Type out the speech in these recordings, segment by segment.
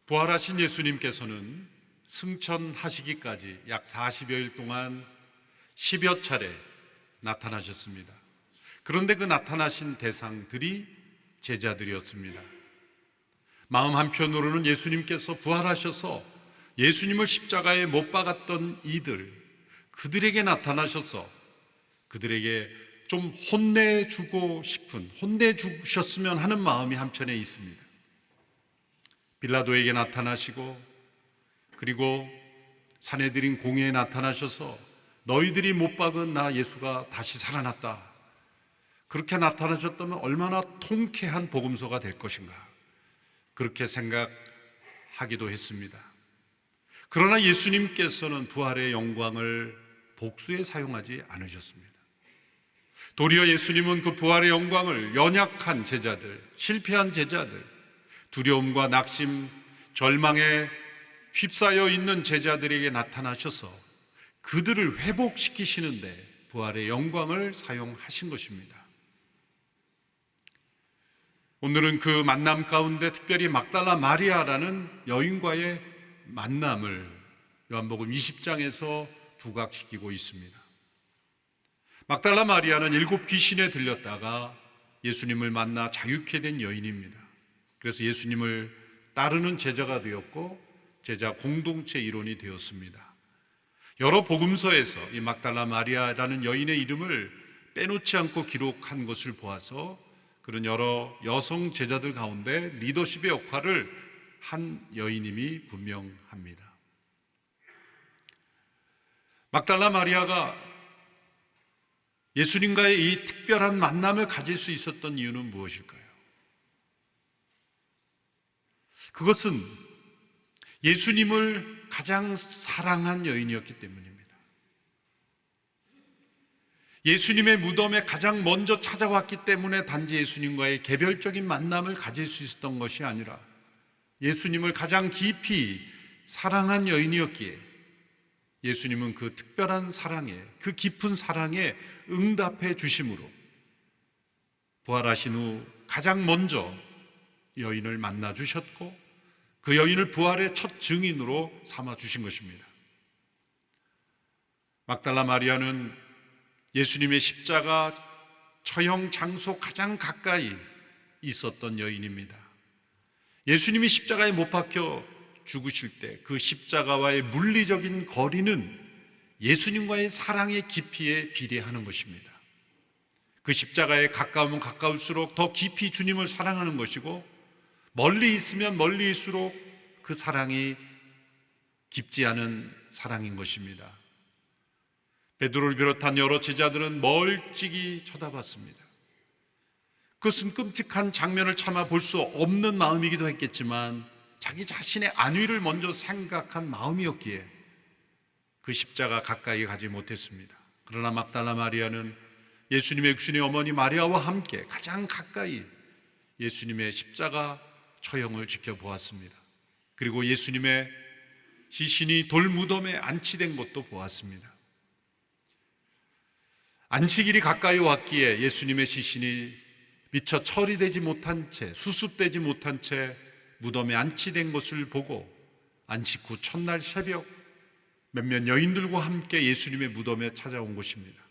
부활하신 예수님께서는 승천하시기까지 약 40여일 동안 10여 차례 나타나셨습니다. 그런데 그 나타나신 대상들이 제자들이었습니다. 마음 한편으로는 예수님께서 부활하셔서 예수님을 십자가에 못 박았던 그들에게 나타나셔서 그들에게 좀 혼내주셨으면 하는 마음이 한편에 있습니다. 빌라도에게 나타나시고, 그리고 산헤드린 공회에 나타나셔서 너희들이 못 박은 나 예수가 다시 살아났다, 그렇게 나타나셨다면 얼마나 통쾌한 복음서가 될 것인가, 그렇게 생각하기도 했습니다. 그러나 예수님께서는 부활의 영광을 복수에 사용하지 않으셨습니다. 도리어 예수님은 그 부활의 영광을 연약한 제자들, 실패한 제자들, 두려움과 낙심, 절망에 휩싸여 있는 제자들에게 나타나셔서 그들을 회복시키시는데 부활의 영광을 사용하신 것입니다. 오늘은 그 만남 가운데 특별히 막달라 마리아라는 여인과의 만남을 요한복음 20장에서 부각시키고 있습니다. 막달라 마리아는 7 귀신에 들렸다가 예수님을 만나 자유케 된 여인입니다. 그래서 예수님을 따르는 제자가 되었고 제자 공동체 일원이 되었습니다. 여러 복음서에서 이 막달라 마리아라는 여인의 이름을 빼놓지 않고 기록한 것을 보아서 그런 여러 여성 제자들 가운데 리더십의 역할을 한 여인임이 분명합니다. 막달라 마리아가 예수님과의 이 특별한 만남을 가질 수 있었던 이유는 무엇일까요? 그것은 예수님을 가장 사랑한 여인이었기 때문입니다. 예수님의 무덤에 가장 먼저 찾아왔기 때문에 단지 예수님과의 개별적인 만남을 가질 수 있었던 것이 아니라 예수님을 가장 깊이 사랑한 여인이었기에 예수님은 그 특별한 사랑에, 그 깊은 사랑에 응답해 주심으로 부활하신 후 가장 먼저 여인을 만나 주셨고 그 여인을 부활의 첫 증인으로 삼아 주신 것입니다. 막달라 마리아는 예수님의 십자가 처형 장소 가장 가까이 있었던 여인입니다. 예수님이 십자가에 못 박혀 죽으실 때 그 십자가와의 물리적인 거리는 예수님과의 사랑의 깊이에 비례하는 것입니다. 그 십자가에 가까우면 가까울수록 더 깊이 주님을 사랑하는 것이고 멀리 있으면 멀리일수록 그 사랑이 깊지 않은 사랑인 것입니다. 베드로를 비롯한 여러 제자들은 멀찍이 쳐다봤습니다. 그것은 끔찍한 장면을 참아 볼 수 없는 마음이기도 했겠지만 자기 자신의 안위를 먼저 생각한 마음이었기에 그 십자가 가까이 가지 못했습니다. 그러나 막달라 마리아는 예수님의 육신의 어머니 마리아와 함께 가장 가까이 예수님의 십자가 처형을 지켜보았습니다. 그리고 예수님의 시신이 돌무덤에 안치된 것도 보았습니다. 안식일이 가까이 왔기에 예수님의 시신이 미처 처리되지 못한 채, 수습되지 못한 채 무덤에 안치된 것을 보고 안식 후 첫날 새벽 몇몇 여인들과 함께 예수님의 무덤에 찾아온 것입니다.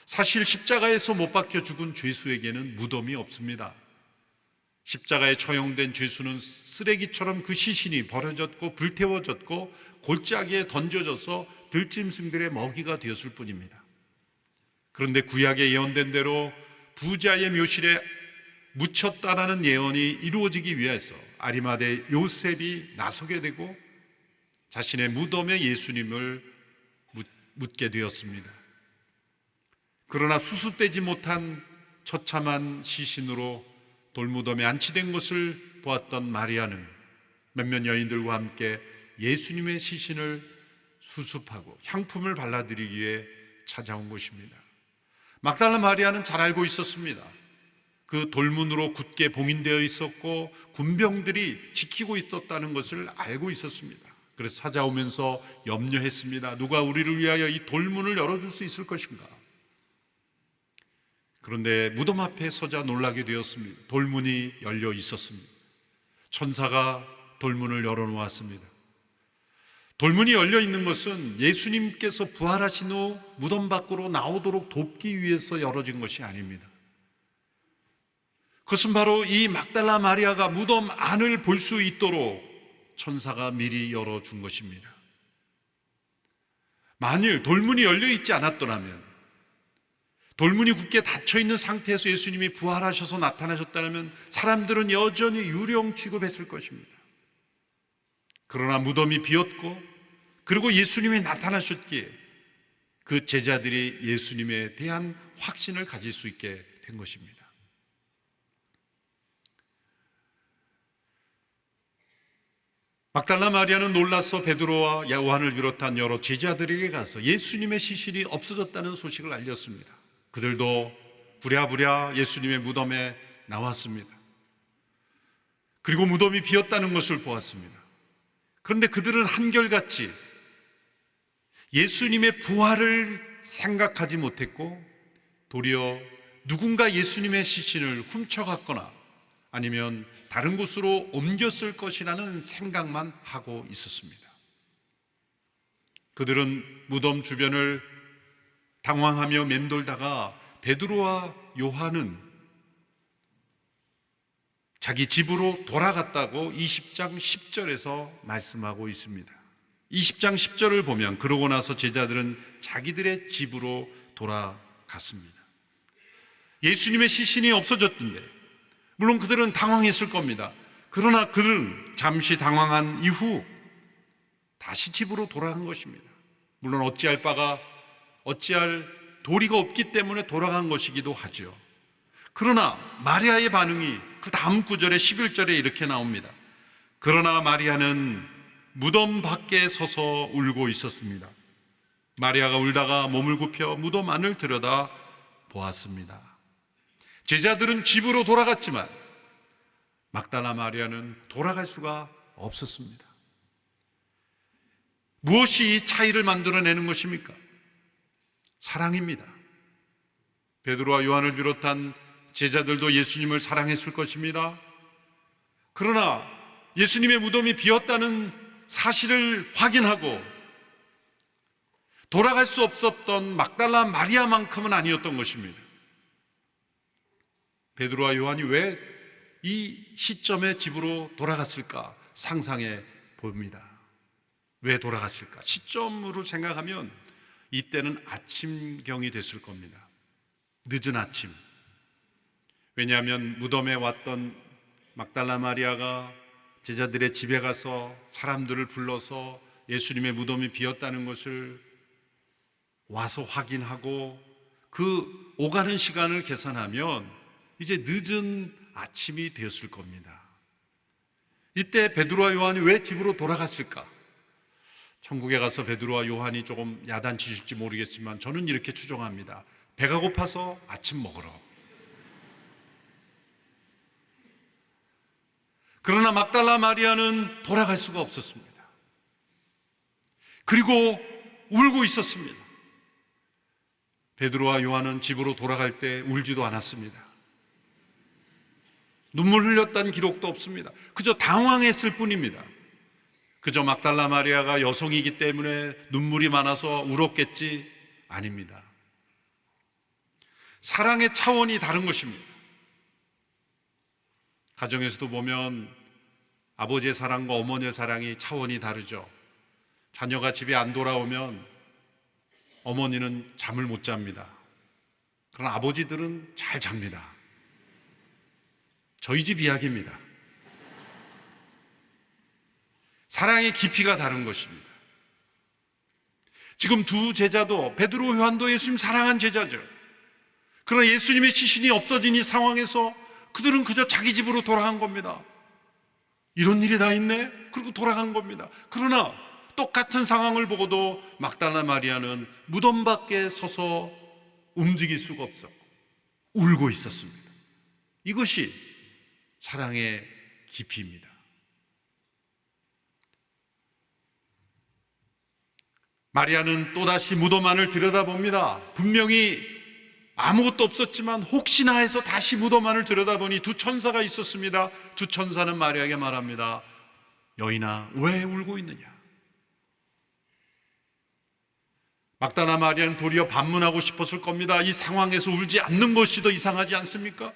사실 십자가에서 못 박혀 죽은 죄수에게는 무덤이 없습니다. 십자가에 처형된 죄수는 쓰레기처럼 그 시신이 버려졌고 불태워졌고 골짜기에 던져져서 들짐승들의 먹이가 되었을 뿐입니다. 그런데 구약에 예언된 대로 부자의 묘실에 묻혔다라는 예언이 이루어지기 위해서 아리마대 요셉이 나서게 되고 자신의 무덤에 예수님을 묻게 되었습니다. 그러나 수습되지 못한 처참한 시신으로 돌무덤에 안치된 것을 보았던 마리아는 몇몇 여인들과 함께 예수님의 시신을 수습하고 향품을 발라드리기 위해 찾아온 것입니다. 막달라 마리아는 잘 알고 있었습니다. 그 돌문으로 굳게 봉인되어 있었고 군병들이 지키고 있었다는 것을 알고 있었습니다. 그래서 찾아오면서 염려했습니다. 누가 우리를 위하여 이 돌문을 열어줄 수 있을 것인가? 그런데 무덤 앞에 서자 놀라게 되었습니다. 돌문이 열려 있었습니다. 천사가 돌문을 열어놓았습니다. 돌문이 열려 있는 것은 예수님께서 부활하신 후 무덤 밖으로 나오도록 돕기 위해서 열어진 것이 아닙니다. 그것은 바로 이 막달라 마리아가 무덤 안을 볼 수 있도록 천사가 미리 열어준 것입니다. 만일 돌문이 열려 있지 않았더라면, 돌문이 굳게 닫혀 있는 상태에서 예수님이 부활하셔서 나타나셨다면 사람들은 여전히 유령 취급했을 것입니다. 그러나 무덤이 비었고, 그리고 예수님이 나타나셨기에 그 제자들이 예수님에 대한 확신을 가질 수 있게 된 것입니다. 막달라 마리아는 놀라서 베드로와 요한을 비롯한 여러 제자들에게 가서 예수님의 시신이 없어졌다는 소식을 알렸습니다. 그들도 부랴부랴 예수님의 무덤에 나왔습니다. 그리고 무덤이 비었다는 것을 보았습니다. 그런데 그들은 한결같이 예수님의 부활을 생각하지 못했고, 도리어 누군가 예수님의 시신을 훔쳐갔거나 아니면 다른 곳으로 옮겼을 것이라는 생각만 하고 있었습니다. 그들은 무덤 주변을 당황하며 맴돌다가 베드로와 요한은 자기 집으로 돌아갔다고 20장 10절에서 말씀하고 있습니다. 20장 10절을 보면 그러고 나서 제자들은 자기들의 집으로 돌아갔습니다. 예수님의 시신이 없어졌던데 물론 그들은 당황했을 겁니다. 그러나 그들은 잠시 당황한 이후 다시 집으로 돌아간 것입니다. 물론 어찌할 도리가 없기 때문에 돌아간 것이기도 하죠. 그러나 마리아의 반응이 그 다음 구절에 11절에 이렇게 나옵니다. 그러나 마리아는 무덤 밖에 서서 울고 있었습니다. 마리아가 울다가 몸을 굽혀 무덤 안을 들여다 보았습니다. 제자들은 집으로 돌아갔지만 막달라 마리아는 돌아갈 수가 없었습니다. 무엇이 이 차이를 만들어내는 것입니까? 사랑입니다. 베드로와 요한을 비롯한 제자들도 예수님을 사랑했을 것입니다. 그러나 예수님의 무덤이 비었다는 사실을 확인하고 돌아갈 수 없었던 막달라 마리아만큼은 아니었던 것입니다. 베드로와 요한이 왜 이 시점에 집으로 돌아갔을까 상상해 봅니다. 왜 돌아갔을까? 시점으로 생각하면 이때는 아침경이 됐을 겁니다. 늦은 아침. 왜냐하면 무덤에 왔던 막달라 마리아가 제자들의 집에 가서 사람들을 불러서 예수님의 무덤이 비었다는 것을 와서 확인하고 그 오가는 시간을 계산하면 이제 늦은 아침이 되었을 겁니다. 이때 베드로와 요한이 왜 집으로 돌아갔을까? 천국에 가서 베드로와 요한이 조금 야단치실지 모르겠지만 저는 이렇게 추정합니다. 배가 고파서 아침 먹으러. 그러나 막달라 마리아는 돌아갈 수가 없었습니다. 그리고 울고 있었습니다. 베드로와 요한은 집으로 돌아갈 때 울지도 않았습니다. 눈물 흘렸다는 기록도 없습니다. 그저 당황했을 뿐입니다. 그저 막달라 마리아가 여성이기 때문에 눈물이 많아서 울었겠지? 아닙니다. 사랑의 차원이 다른 것입니다. 가정에서도 보면 아버지의 사랑과 어머니의 사랑이 차원이 다르죠. 자녀가 집에 안 돌아오면 어머니는 잠을 못 잡니다. 그러나 아버지들은 잘 잡니다. 저희 집 이야기입니다. 사랑의 깊이가 다른 것입니다. 지금 두 제자도 베드로, 요한도 예수님 사랑한 제자죠. 그러나 예수님의 시신이 없어진 이 상황에서 그들은 그저 자기 집으로 돌아간 겁니다. 이런 일이 다 있네? 그리고 돌아간 겁니다. 그러나 똑같은 상황을 보고도 막달라 마리아는 무덤 밖에 서서 움직일 수가 없었고 울고 있었습니다. 이것이 사랑의 깊이입니다. 마리아는 또다시 무덤 안을 들여다봅니다. 분명히 아무것도 없었지만 혹시나 해서 다시 무덤 안을 들여다보니 두 천사가 있었습니다. 두 천사는 마리아에게 말합니다. 여인아, 왜 울고 있느냐? 막달라 마리아는 도리어 반문하고 싶었을 겁니다. 이 상황에서 울지 않는 것이 더 이상하지 않습니까?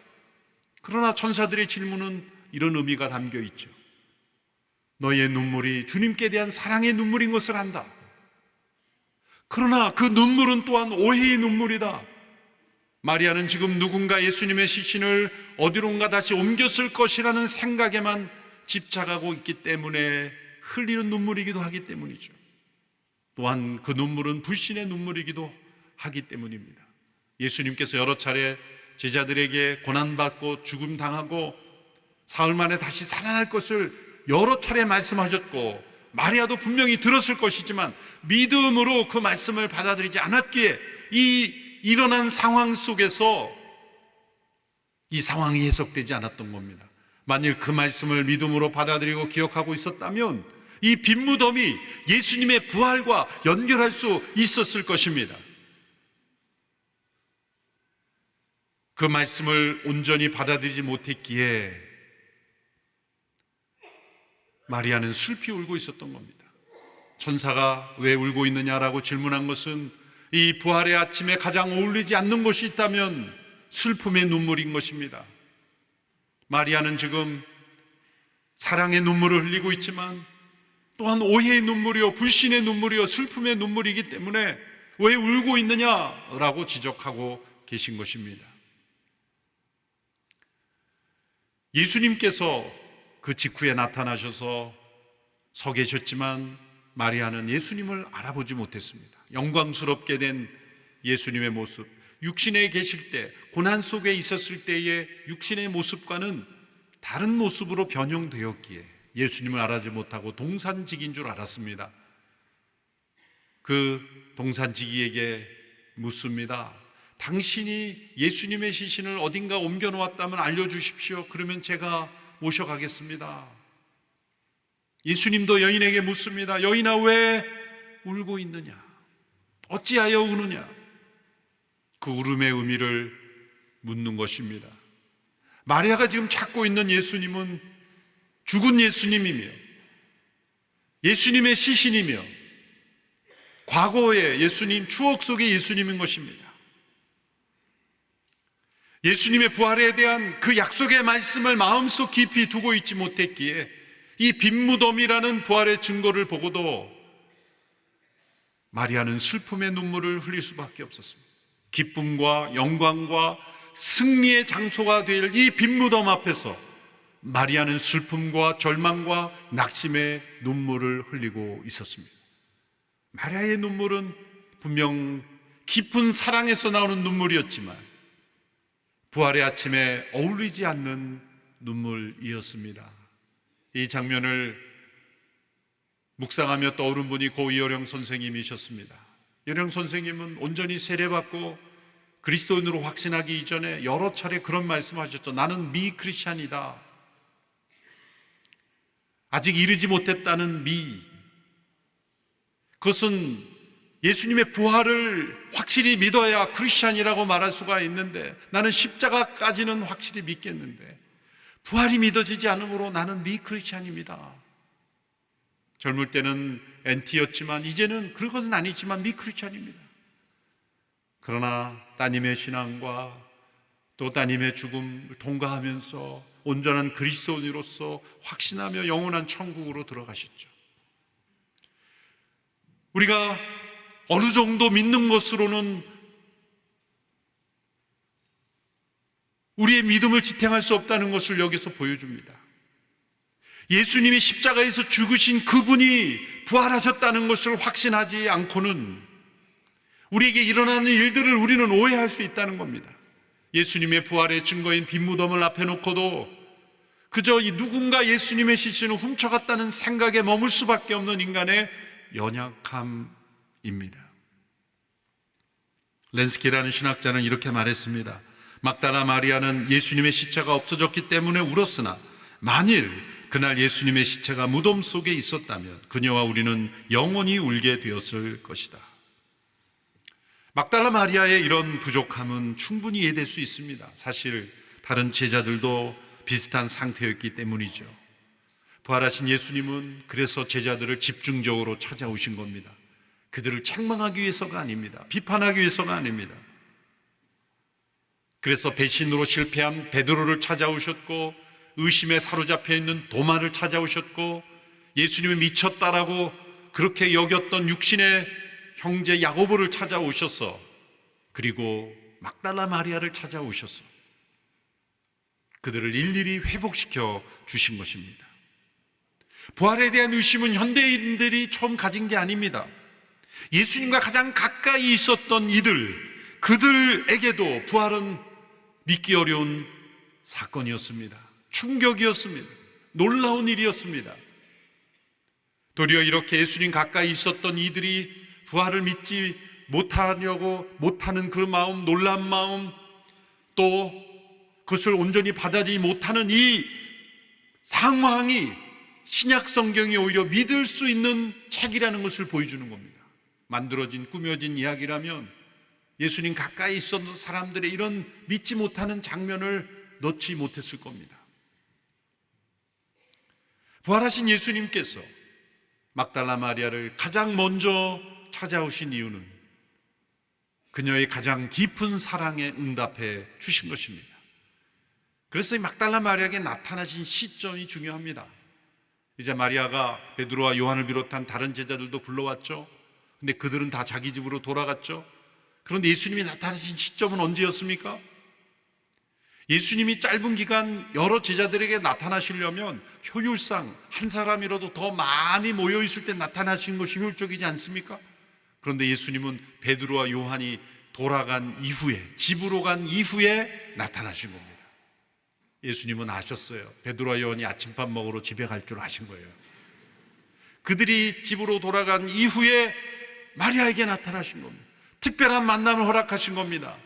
그러나 천사들의 질문은 이런 의미가 담겨 있죠. 너의 눈물이 주님께 대한 사랑의 눈물인 것을 안다. 그러나 그 눈물은 또한 오해의 눈물이다. 마리아는 지금 누군가 예수님의 시신을 어디론가 다시 옮겼을 것이라는 생각에만 집착하고 있기 때문에 흘리는 눈물이기도 하기 때문이죠. 또한 그 눈물은 불신의 눈물이기도 하기 때문입니다. 예수님께서 여러 차례 제자들에게 고난받고 죽음당하고 사흘 만에 다시 살아날 것을 여러 차례 말씀하셨고, 마리아도 분명히 들었을 것이지만 믿음으로 그 말씀을 받아들이지 않았기에 이 일어난 상황 속에서 이 상황이 해석되지 않았던 겁니다. 만일 그 말씀을 믿음으로 받아들이고 기억하고 있었다면 이 빈 무덤이 예수님의 부활과 연결할 수 있었을 것입니다. 그 말씀을 온전히 받아들이지 못했기에 마리아는 슬피 울고 있었던 겁니다. 천사가 왜 울고 있느냐라고 질문한 것은 이 부활의 아침에 가장 어울리지 않는 것이 있다면 슬픔의 눈물인 것입니다. 마리아는 지금 사랑의 눈물을 흘리고 있지만 또한 오해의 눈물이요, 불신의 눈물이요, 슬픔의 눈물이기 때문에 왜 울고 있느냐라고 지적하고 계신 것입니다. 예수님께서 그 직후에 나타나셔서 서 계셨지만 마리아는 예수님을 알아보지 못했습니다. 영광스럽게 된 예수님의 모습, 육신에 계실 때, 고난 속에 있었을 때의 육신의 모습과는 다른 모습으로 변형되었기에 예수님을 알아보지 못하고 동산직인 줄 알았습니다. 그 동산직이에게 묻습니다. 당신이 예수님의 시신을 어딘가 옮겨 놓았다면 알려주십시오. 그러면 제가 모셔가겠습니다. 예수님도 여인에게 묻습니다. 여인아, 왜 울고 있느냐? 어찌하여 우느냐? 그 울음의 의미를 묻는 것입니다. 마리아가 지금 찾고 있는 예수님은 죽은 예수님이며 예수님의 시신이며 과거의 예수님, 추억 속의 예수님인 것입니다. 예수님의 부활에 대한 그 약속의 말씀을 마음속 깊이 두고 있지 못했기에 이 빈 무덤이라는 부활의 증거를 보고도 마리아는 슬픔의 눈물을 흘릴 수밖에 없었습니다. 기쁨과 영광과 승리의 장소가 될 이 빈 무덤 앞에서 마리아는 슬픔과 절망과 낙심의 눈물을 흘리고 있었습니다. 마리아의 눈물은 분명 깊은 사랑에서 나오는 눈물이었지만 부활의 아침에 어울리지 않는 눈물이었습니다. 이 장면을 묵상하며 떠오른 분이 고 이효령 선생님이셨습니다. 이효령 선생님은 온전히 세례받고 그리스도인으로 확신하기 이전에 여러 차례 그런 말씀하셨죠. 나는 미크리스찬이다. 아직 이르지 못했다는 미. 그것은 예수님의 부활을 확실히 믿어야 크리스찬이라고 말할 수가 있는데 나는 십자가까지는 확실히 믿겠는데 부활이 믿어지지 않으므로 나는 미크리스찬입니다. 젊을 때는 엔티였지만 이제는 그것은 아니지만 미크리스찬입니다. 그러나 따님의 신앙과 또 따님의 죽음을 통과하면서 온전한 그리스도인으로서 확신하며 영원한 천국으로 들어가셨죠. 우리가 어느 정도 믿는 것으로는 우리의 믿음을 지탱할 수 없다는 것을 여기서 보여줍니다. 예수님이 십자가에서 죽으신 그분이 부활하셨다는 것을 확신하지 않고는 우리에게 일어나는 일들을 우리는 오해할 수 있다는 겁니다. 예수님의 부활의 증거인 빈 무덤을 앞에 놓고도 그저 누군가 예수님의 시신을 훔쳐갔다는 생각에 머물 수밖에 없는 인간의 연약함입니다. 렌스키라는 신학자는 이렇게 말했습니다. 막달라 마리아는 예수님의 시체가 없어졌기 때문에 울었으나 만일 그날 예수님의 시체가 무덤 속에 있었다면 그녀와 우리는 영원히 울게 되었을 것이다. 막달라 마리아의 이런 부족함은 충분히 이해될 수 있습니다. 사실 다른 제자들도 비슷한 상태였기 때문이죠. 부활하신 예수님은 그래서 제자들을 집중적으로 찾아오신 겁니다. 그들을 책망하기 위해서가 아닙니다. 비판하기 위해서가 아닙니다. 그래서 배신으로 실패한 베드로를 찾아오셨고, 의심에 사로잡혀 있는 도마를 찾아오셨고, 예수님이 미쳤다라고 그렇게 여겼던 육신의 형제 야고보를 찾아오셔서, 그리고 막달라 마리아를 찾아오셔서 그들을 일일이 회복시켜 주신 것입니다. 부활에 대한 의심은 현대인들이 처음 가진 게 아닙니다. 예수님과 가장 가까이 있었던 그들에게도 부활은 믿기 어려운 사건이었습니다. 충격이었습니다. 놀라운 일이었습니다. 도리어 이렇게 예수님 가까이 있었던 이들이 부활을 믿지 못하는 그 마음, 놀란 마음, 또 그것을 온전히 받아들이지 못하는 이 상황이 신약 성경이 오히려 믿을 수 있는 책이라는 것을 보여주는 겁니다. 만들어진, 꾸며진 이야기라면 예수님 가까이 있었던 사람들의 이런 믿지 못하는 장면을 넣지 못했을 겁니다. 부활하신 예수님께서 막달라 마리아를 가장 먼저 찾아오신 이유는 그녀의 가장 깊은 사랑에 응답해 주신 것입니다. 그래서 이 막달라 마리아에게 나타나신 시점이 중요합니다. 이제 마리아가 베드로와 요한을 비롯한 다른 제자들도 불러왔죠. 근데 그들은 다 자기 집으로 돌아갔죠. 그런데 예수님이 나타나신 시점은 언제였습니까? 예수님이 짧은 기간 여러 제자들에게 나타나시려면 효율상 한 사람이라도 더 많이 모여있을 때 나타나신 것이 효율적이지 않습니까? 그런데 예수님은 베드로와 요한이 돌아간 이후에, 집으로 간 이후에 나타나신 겁니다. 예수님은 아셨어요. 베드로와 요한이 아침밥 먹으러 집에 갈 줄 아신 거예요. 그들이 집으로 돌아간 이후에 마리아에게 나타나신 겁니다. 특별한 만남을 허락하신 겁니다.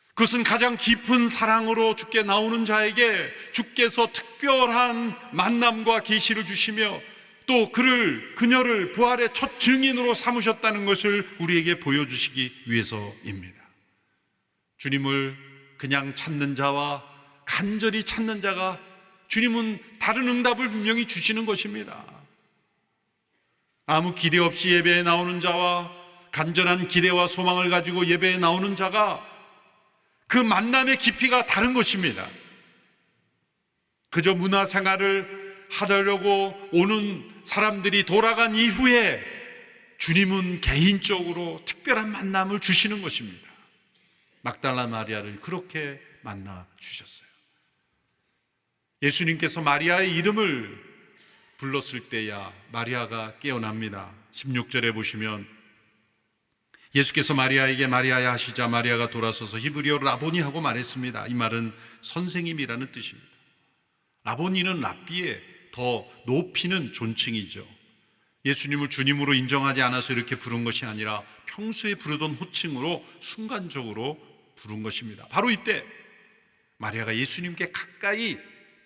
그것은 가장 깊은 사랑으로 주께 나오는 자에게 주께서 특별한 만남과 계시를 주시며 또 그녀를 부활의 첫 증인으로 삼으셨다는 것을 우리에게 보여주시기 위해서입니다. 주님을 그냥 찾는 자와 간절히 찾는 자가 주님은 다른 응답을 분명히 주시는 것입니다. 아무 기대 없이 예배에 나오는 자와 간절한 기대와 소망을 가지고 예배에 나오는 자가 그 만남의 깊이가 다른 것입니다. 그저 문화생활을 하려고 오는 사람들이 돌아간 이후에 주님은 개인적으로 특별한 만남을 주시는 것입니다. 막달라 마리아를 그렇게 만나 주셨어요. 예수님께서 마리아의 이름을 불렀을 때야 마리아가 깨어납니다. 16절에 보시면 예수께서 마리아에게 마리아야 하시자 마리아가 돌아서서 히브리어로 라보니 하고 말했습니다. 이 말은 선생님이라는 뜻입니다. 라보니는 랍비의 더 높이는 존칭이죠. 예수님을 주님으로 인정하지 않아서 이렇게 부른 것이 아니라 평소에 부르던 호칭으로 순간적으로 부른 것입니다. 바로 이때 마리아가 예수님께 가까이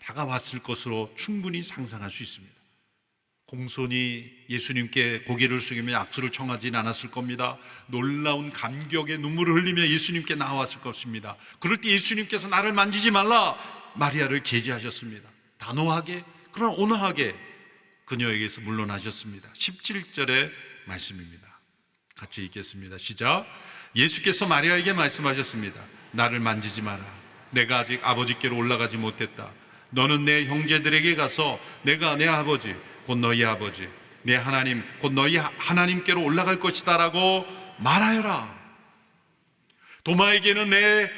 다가왔을 것으로 충분히 상상할 수 있습니다. 공손히 예수님께 고개를 숙이며 악수를 청하지는 않았을 겁니다. 놀라운 감격의 눈물을 흘리며 예수님께 나왔을 것입니다. 그럴 때 예수님께서 나를 만지지 말라 마리아를 제지하셨습니다. 단호하게 그러나 온화하게 그녀에게서 물러나셨습니다. 17절의 말씀입니다. 같이 읽겠습니다. 시작. 예수께서 마리아에게 말씀하셨습니다. 나를 만지지 마라. 내가 아직 아버지께로 올라가지 못했다. 너는 내 형제들에게 가서 내가 내 아버지 곧 너희 아버지 내 하나님 곧 너희 하나님께로 올라갈 것이다 라고 말하여라. 도마에게는 내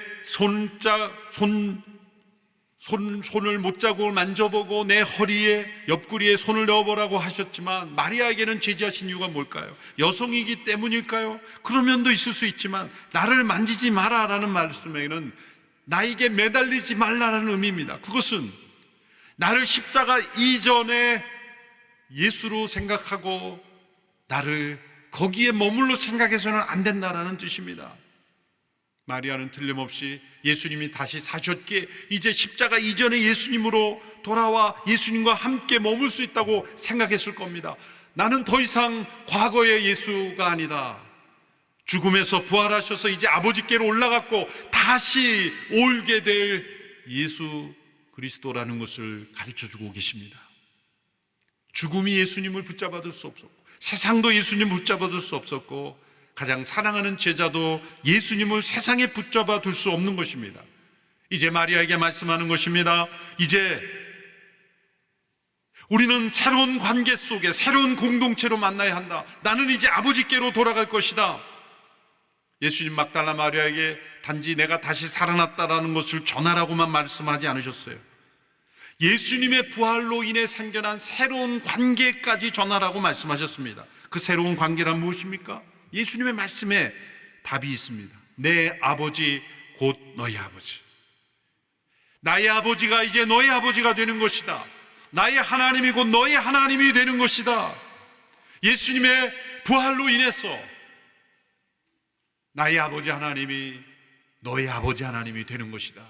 손을 못자국을 만져보고 내 허리에 옆구리에 손을 넣어보라고 하셨지만 마리아에게는 제지하신 이유가 뭘까요? 여성이기 때문일까요? 그런 면도 있을 수 있지만 나를 만지지 마라라는 말씀에는 나에게 매달리지 말라라는 의미입니다. 그것은 나를 십자가 이전에 예수로 생각하고 나를 거기에 머물러 생각해서는 안 된다라는 뜻입니다. 마리아는 틀림없이 예수님이 다시 사셨기에 이제 십자가 이전의 예수님으로 돌아와 예수님과 함께 머물 수 있다고 생각했을 겁니다. 나는 더 이상 과거의 예수가 아니다. 죽음에서 부활하셔서 이제 아버지께로 올라갔고 다시 올게 될 예수, 그리스도라는 것을 가르쳐주고 계십니다. 죽음이 예수님을 붙잡아둘 수 없었고, 세상도 예수님을 붙잡아둘 수 없었고, 가장 사랑하는 제자도 예수님을 세상에 붙잡아둘 수 없는 것입니다. 이제 마리아에게 말씀하는 것입니다. 이제 우리는 새로운 관계 속에 새로운 공동체로 만나야 한다. 나는 이제 아버지께로 돌아갈 것이다. 예수님 막달라 마리아에게 단지 내가 다시 살아났다라는 것을 전하라고만 말씀하지 않으셨어요. 예수님의 부활로 인해 생겨난 새로운 관계까지 전하라고 말씀하셨습니다. 그 새로운 관계란 무엇입니까? 예수님의 말씀에 답이 있습니다. 내 아버지 곧 너희 아버지. 나의 아버지가 이제 너의 아버지가 되는 것이다. 나의 하나님이 곧 너의 하나님이 되는 것이다. 예수님의 부활로 인해서 나의 아버지 하나님이 너의 아버지 하나님이 되는 것이다.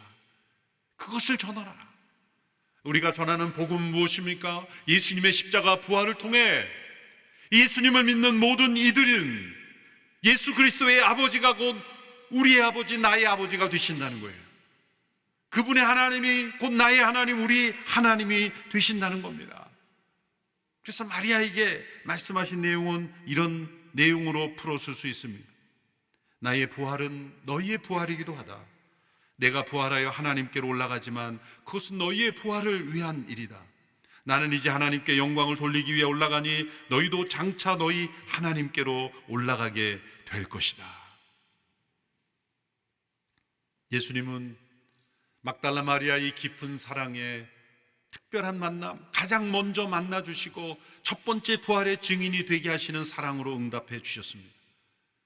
그것을 전하라. 우리가 전하는 복음은 무엇입니까? 예수님의 십자가 부활을 통해 예수님을 믿는 모든 이들은 예수 그리스도의 아버지가 곧 우리의 아버지, 나의 아버지가 되신다는 거예요. 그분의 하나님이 곧 나의 하나님, 우리 하나님이 되신다는 겁니다. 그래서 마리아에게 말씀하신 내용은 이런 내용으로 풀었을 수 있습니다. 나의 부활은 너희의 부활이기도 하다. 내가 부활하여 하나님께로 올라가지만 그것은 너희의 부활을 위한 일이다. 나는 이제 하나님께 영광을 돌리기 위해 올라가니 너희도 장차 너희 하나님께로 올라가게 될 것이다. 예수님은 막달라 마리아의 깊은 사랑에 특별한 만남, 가장 먼저 만나주시고 첫 번째 부활의 증인이 되게 하시는 사랑으로 응답해 주셨습니다.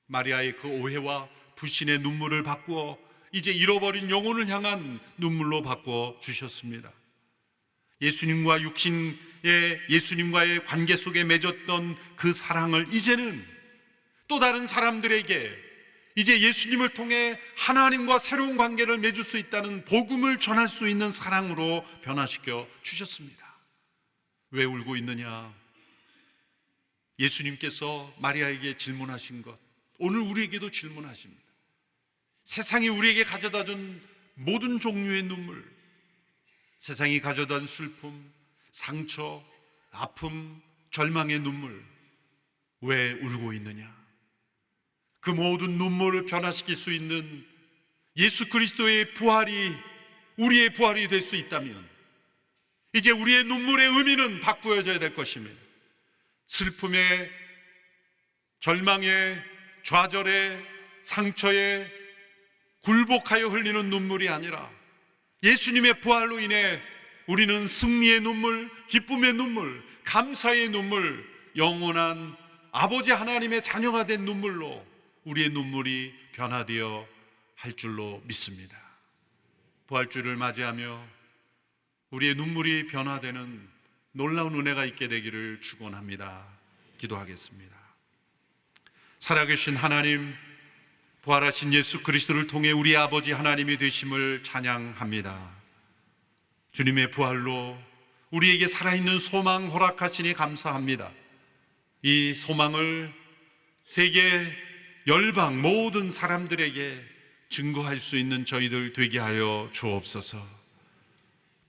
마리아의 그 오해와 불신의 눈물을 바꾸어 이제 잃어버린 영혼을 향한 눈물로 바꾸어 주셨습니다. 예수님과의 관계 속에 맺었던 그 사랑을 이제는 또 다른 사람들에게 이제 예수님을 통해 하나님과 새로운 관계를 맺을 수 있다는 복음을 전할 수 있는 사랑으로 변화시켜 주셨습니다. 왜 울고 있느냐? 예수님께서 마리아에게 질문하신 것, 오늘 우리에게도 질문하십니다. 세상이 우리에게 가져다 준 모든 종류의 눈물, 세상이 가져다 준 슬픔, 상처, 아픔, 절망의 눈물, 왜 울고 있느냐? 그 모든 눈물을 변화시킬 수 있는 예수 그리스도의 부활이 우리의 부활이 될 수 있다면 이제 우리의 눈물의 의미는 바꾸어져야 될 것입니다. 슬픔에, 절망에, 좌절에, 상처에 굴복하여 흘리는 눈물이 아니라 예수님의 부활로 인해 우리는 승리의 눈물, 기쁨의 눈물, 감사의 눈물, 영원한 아버지 하나님의 자녀가 된 눈물로 우리의 눈물이 변화되어 할 줄로 믿습니다. 부활주를 맞이하며 우리의 눈물이 변화되는 놀라운 은혜가 있게 되기를 축원합니다. 기도하겠습니다. 살아계신 하나님, 부활하신 예수 그리스도를 통해 우리 아버지 하나님이 되심을 찬양합니다. 주님의 부활로 우리에게 살아있는 소망 허락하시니 감사합니다. 이 소망을 세계 열방 모든 사람들에게 증거할 수 있는 저희들 되게 하여 주옵소서.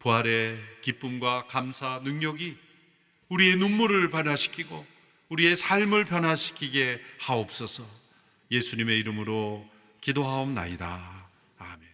부활의 기쁨과 감사, 능력이 우리의 눈물을 변화시키고 우리의 삶을 변화시키게 하옵소서. 예수님의 이름으로 기도하옵나이다. 아멘.